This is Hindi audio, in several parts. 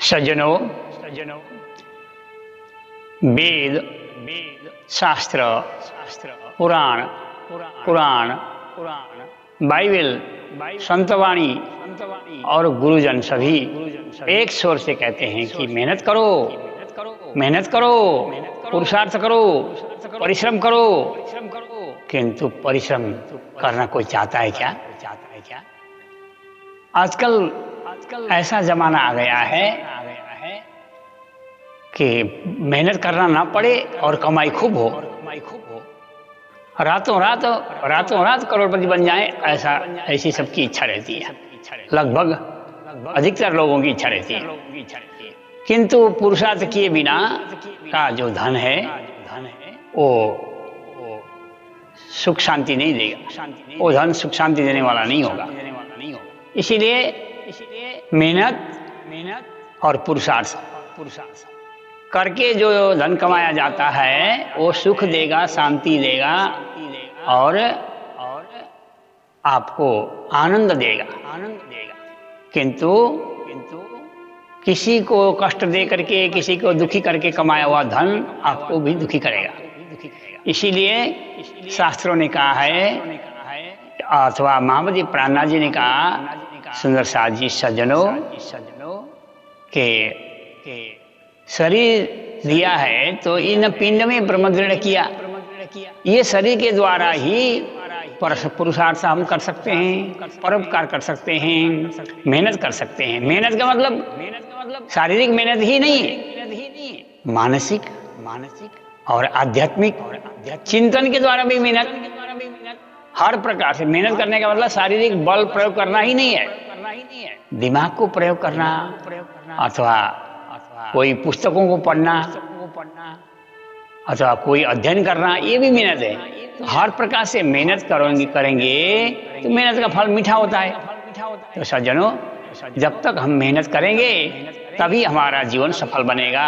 सज्जनों, वेद, शास्त्र, पुराण, बाइबल, संतवाणी और गुरुजन सभी एक स्वर से कहते हैं कि मेहनत करो, मेहनत करो, पुरुषार्थ करो, परिश्रम करो। किंतु परिश्रम करना कोई चाहता है क्या? आजकल ऐसा जमाना आ गया है कि मेहनत करना ना पड़े और कमाई खूब हो, रातों रात करोड़पति बन जाए, ऐसी सबकी इच्छा रहती है। लगभग अधिकतर लोगों की इच्छा रहती है। किंतु पुरुषार्थ किए बिना का जो धन है वो सुख शांति नहीं देगा, वो धन सुख शांति देने वाला नहीं होगा। इसीलिए मेहनत और पुरुषार्थ करके जो धन कमाया जाता है वो सुख देगा, शांति देगा और आपको आनंद देगा। किंतु किसी को कष्ट दे करके, किसी को दुखी करके कमाया हुआ धन आपको भी दुखी करेगा। इसीलिए शास्त्रों ने कहा है, अथवा महामती प्राणनाथ जी ने कहा, सुंदर साथ जी सज्जनों, के शरीर दिया है तो इन पिंड में ब्रह्मदृढ़ किया। ये शरीर के द्वारा ही पुरुषार्थ हम कर सकते हैं, परोपकार कर सकते हैं, मेहनत कर सकते हैं। मेहनत का मतलब शारीरिक मेहनत ही नहीं, मानसिक और आध्यात्मिक चिंतन के द्वारा भी मेहनत। हर प्रकार से मेहनत करने का मतलब शारीरिक बल प्रयोग करना ही नहीं है, दिमाग को प्रयोग करना अथवा कोई पुस्तकों को पढ़ना अथवा कोई अध्ययन करना, ये भी मेहनत है। तो हर प्रकार से मेहनत करेंगे तो मेहनत का फल मीठा होता है। तो सज्जनों, जब तक हम मेहनत करेंगे तभी हमारा जीवन सफल बनेगा।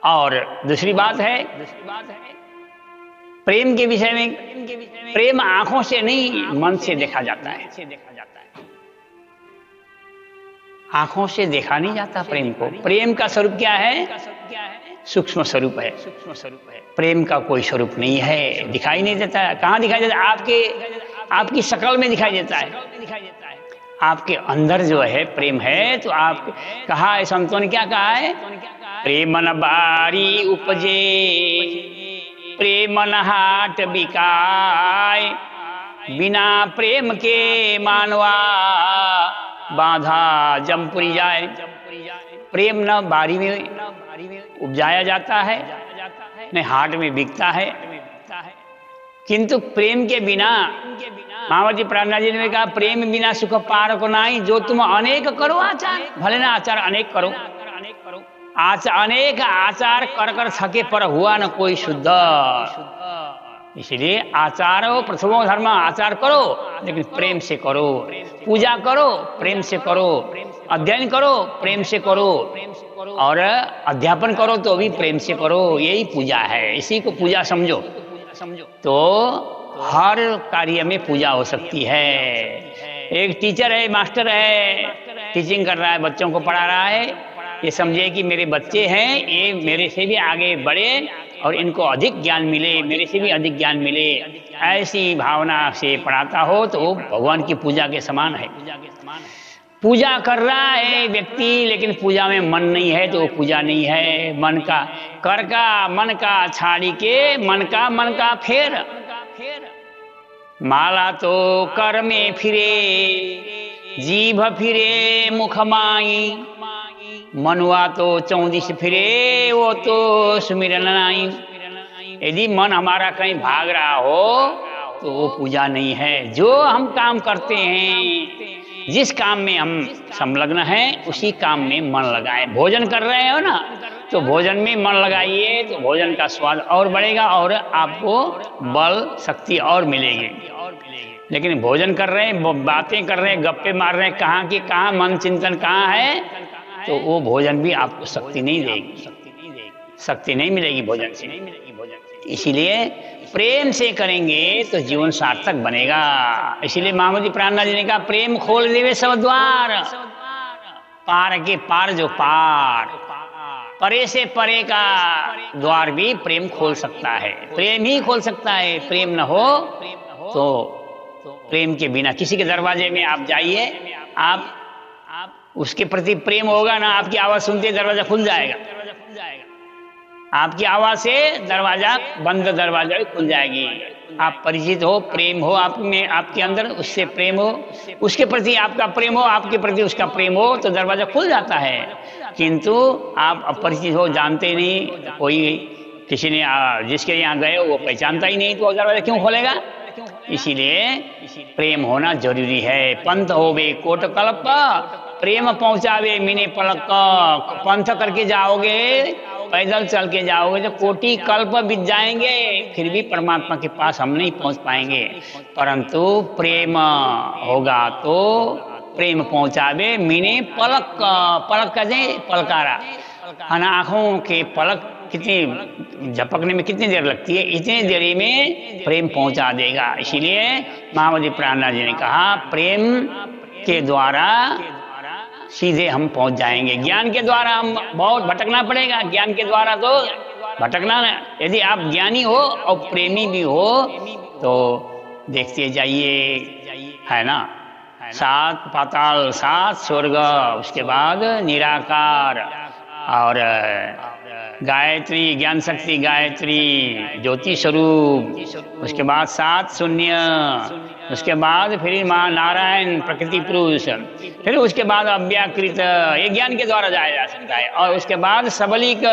और दूसरी बात है प्रेम के विषय में, प्रेम आंखों से नहीं मन से देखा जाता है। आंखों से देखा नहीं जाता प्रेम को। प्रेम का स्वरूप क्या है? सूक्ष्म स्वरूप है। प्रेम का कोई स्वरूप नहीं है, दिखाई नहीं देता है। कहाँ दिखाई देता है? आपकी शक्ल में दिखाई देता है। आपके अंदर जो है प्रेम है। तो आप कहा है, संतों ने क्या कहा है? प्रेम न बारी उपजे, प्रेम न हाट बिकाय, बिना प्रेम के मानवा बाधा जमपुरी जाए। प्रेम न बारी में उपजाया जाता है, न हाट में बिकता है। किंतु प्रेम के बिना, महामती प्राणनाथ जी ने कहा, प्रेम बिना सुख पार को नाही, जो तुम अनेक करो आचार। भले ना आचार अनेक करो, अनेक आचार कर थके पर हुआ न कोई शुद्ध। इसलिए आचारो प्रथमो धर्म, आचार करो लेकिन प्रेम से करो। पूजा करो प्रेम से करो, अध्ययन करो प्रेम से करो, और अध्यापन करो तो भी प्रेम से करो। यही पूजा है, इसी को पूजा समझो। तो हर कार्य में पूजा हो सकती है। एक टीचर है, मास्टर है, टीचिंग कर रहा है, बच्चों को पढ़ा रहा है। ये समझे कि मेरे बच्चे हैं, ये मेरे से भी आगे बढ़े और इनको अधिक ज्ञान मिले, मेरे से भी अधिक ज्ञान मिले, ऐसी भावना से पढ़ाता हो तो वो भगवान की पूजा के समान है। पूजा कर रहा है व्यक्ति लेकिन पूजा में मन नहीं है तो वो पूजा नहीं है। मन का कर का, मन का छाड़ी के, मन का फेर। माला तो कर में फिरे, जीभ फिरे मुख माई, मनुआ तो 34 फिरे, वो तो सुमिरन नाई। यदि मन हमारा कहीं भाग रहा हो तो वो पूजा नहीं है। जो हम काम करते हैं, जिस काम में हम संलग्न हैं, उसी काम में मन लगाएं। भोजन कर रहे हो ना, तो भोजन में मन लगाइए तो भोजन का स्वाद और बढ़ेगा और आपको बल शक्ति और मिलेगी। लेकिन भोजन कर रहे हैं, बातें कर रहे हैं, गप्पे मार रहे हैं, कहाँ की कहाँ मन चिंतन कहाँ है, तो वो भोजन भी आपको शक्ति नहीं देगी, शक्ति नहीं मिलेगी भोजन से। इसीलिए प्रेम से करेंगे तो जीवन सार्थक बनेगा। इसीलिए महामती प्राणनाथ जी ने कहा, प्रेम खोल देवे सब द्वार। पार के पार जो पार, परे से परे का द्वार भी प्रेम खोल सकता है, प्रेम ही खोल सकता है। प्रेम न हो तो प्रेम के बिना किसी के दरवाजे में आप जाइए, आप उसके प्रति प्रेम होगा ना, आपकी आवाज सुनते दरवाजा खुल जाएगा, आपकी आवाज से दरवाजा बंद दरवाजा भी खुल जाएगी। आप परिचित हो, प्रेम हो आप में, आपके अंदर उससे प्रेम हो, उसके प्रति आपका प्रेम हो, आपके प्रति उसका प्रेम हो, तो दरवाजा खुल जाता है। किंतु आप अपरिचित हो, जानते नहीं, कोई किसी ने जिसके यहाँ गए वो पहचानता ही नहीं, तो दरवाजा क्यों खोलेगा? इसीलिए प्रेम होना जरूरी है। पंथ होवे कोट कल्प, प्रेम पहुंचावे मिने पलक। पंथ करके जाओगे, पैदल चल के जाओगे तो कोटि कल्प बीत जाएंगे, फिर भी परमात्मा के पास हम नहीं पहुंच पाएंगे। परंतु प्रेम होगा तो प्रेम पहुंचावे मिने पलक। पलक कहते पलकारा, आंखों के पलक कितनी झपकने में कितनी देर लगती है, इतनी देरी में प्रेम पहुंचा देगा। इसीलिए महामती प्राणनाथ जी ने कहा प्रेम के द्वारा सीधे हम पहुंच जाएंगे। ज्ञान के द्वारा हम बहुत भटकना पड़ेगा, ज्ञान के द्वारा तो भटकना। यदि आप ज्ञानी हो और प्रेमी भी हो तो देखते जाइए, है ना, 7 पाताल 7 स्वर्ग, उसके बाद निराकार और गायत्री ज्ञान शक्ति, गायत्री ज्योति स्वरूप, उसके बाद 7 शून्य, उसके बाद फिर माँ नारायण प्रकृति पुरुष, फिर उसके बाद अव्याकृत, ये ज्ञान के द्वारा जाया जा सकता है। और उसके बाद सबलिक,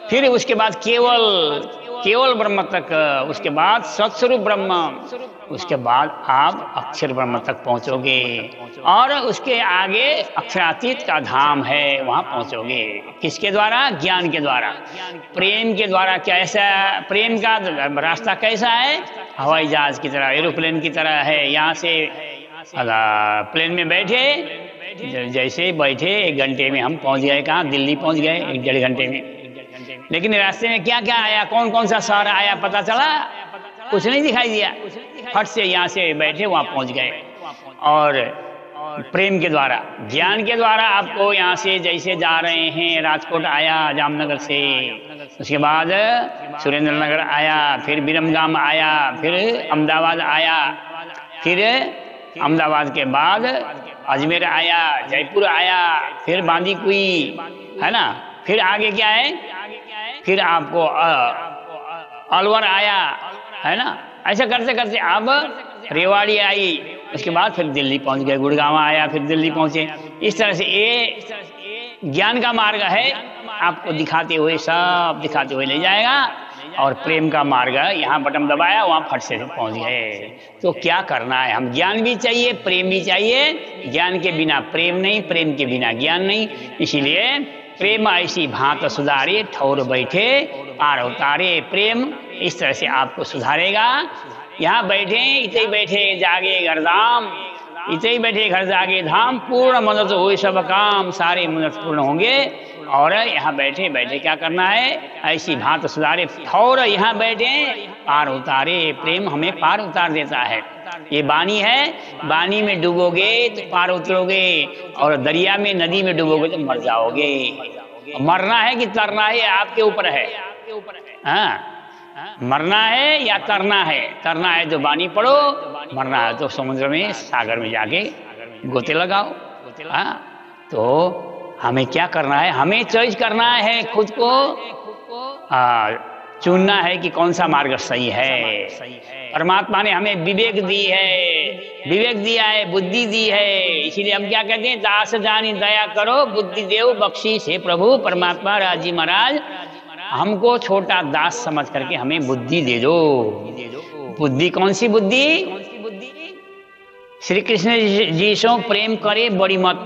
फिर उसके बाद केवल ब्रह्म तक, उसके बाद सत्स्वरूप ब्रह्म, उसके बाद आप अक्षर ब्रह्म तक पहुंचोगे, और उसके आगे अक्षरातीत का धाम है, वहां पहुंचोगे। किसके द्वारा? ज्ञान के द्वारा, प्रेम के द्वारा। कैसा प्रेम का रास्ता कैसा है? हवाई जहाज की तरह, एरोप्लेन की तरह है। यहाँ से प्लेन में बैठे, जैसे बैठे 1 घंटे में हम पहुंच गए, कहाँ? दिल्ली पहुंच गए 1-1.5 घंटे में। लेकिन रास्ते में क्या क्या आया, कौन कौन सा शहर आया पता चला? कुछ नहीं दिखाई दिया। फट से यहाँ से बैठे वहां पहुंच गए। और प्रेम के द्वारा, ज्ञान के द्वारा आपको यहाँ से जैसे जा रहे हैं, राजकोट आया जामनगर से, उसके बाद सुरेंद्र नगर आया, फिर बिरमगाम आया, फिर अहमदाबाद आया, फिर अहमदाबाद के बाद अजमेर आया, जयपुर आया, फिर बांदीकुई, है ना, फिर आगे क्या है, फिर आपको अलवर आया, है ना। ऐसा करते करते अब रेवाड़ी आई, उसके बाद फिर दिल्ली पहुंच गए, गुड़गांव आया, फिर दिल्ली पहुंचे। इस तरह से ये ज्ञान का मार्ग है, आपको दिखाते हुए, सब दिखाते हुए ले जाएगा। और प्रेम का मार्ग है, यहाँ बटन दबाया वहाँ फट से पहुंच गए। तो क्या करना है? हम ज्ञान भी चाहिए, प्रेम भी चाहिए। ज्ञान के बिना प्रेम नहीं, प्रेम के बिना ज्ञान नहीं। इसीलिए प्रेम ऐसी भांत सुधारे, ठौर बैठे पार उतारे। प्रेम इस तरह से आपको सुधारेगा। यहाँ बैठे, इतने बैठे जागे घर धाम, इतने बैठे घर जागे धाम, पूर्ण मदद हुए सब काम, सारे मदद पूर्ण होंगे। और यहाँ बैठे बैठे क्या करना है? ऐसी भांत सुधारे, ठौर यहाँ बैठे पार उतारे। प्रेम हमें पार उतार देता है। ये बानी है, बानी में डूबोगे तो पार उतरोगे, और दरिया में, नदी में डूबोगे तो मर जाओगे। मरना है कि तरना है, आपके ऊपर है। हाँ, मरना है या तरना है? तरना है तो बानी पढ़ो, मरना है तो समुद्र में, सागर में जाके गोते लगाओ। हाँ, तो हमें क्या करना है? हमें चॉइस करना है, खुद को चुनना है कि कौन सा मार्ग सही है। परमात्मा ने हमें विवेक दी है, विवेक दिया है, बुद्धि दी है। इसीलिए हम क्या कहते हैं? दास जानी दया करो, बुद्धि देव बख्शीश है प्रभु। परमात्मा राजी महाराज हमको छोटा दास समझ करके हमें बुद्धि दे दो। बुद्धि कौन सी बुद्धि? श्री कृष्ण जी सो प्रेम करे बड़ी मत,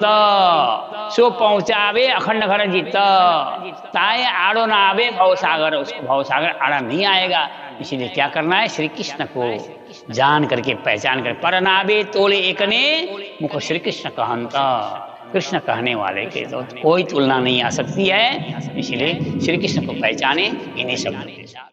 सो पहुंचावे अखंड घर जीत। ताए आड़ो ना आवे भव सागर, उसको भव सागर आड़ा नहीं आएगा। इसीलिए क्या करना है? श्री कृष्ण को जान करके, पहचान कर, पर नावे तोले एकने मुख श्री कृष्ण कहंता। कृष्ण कहने वाले के तो कोई तुलना नहीं आ सकती है। इसलिए श्री कृष्ण को पहचाने इन्हीं शब्दों के साथ।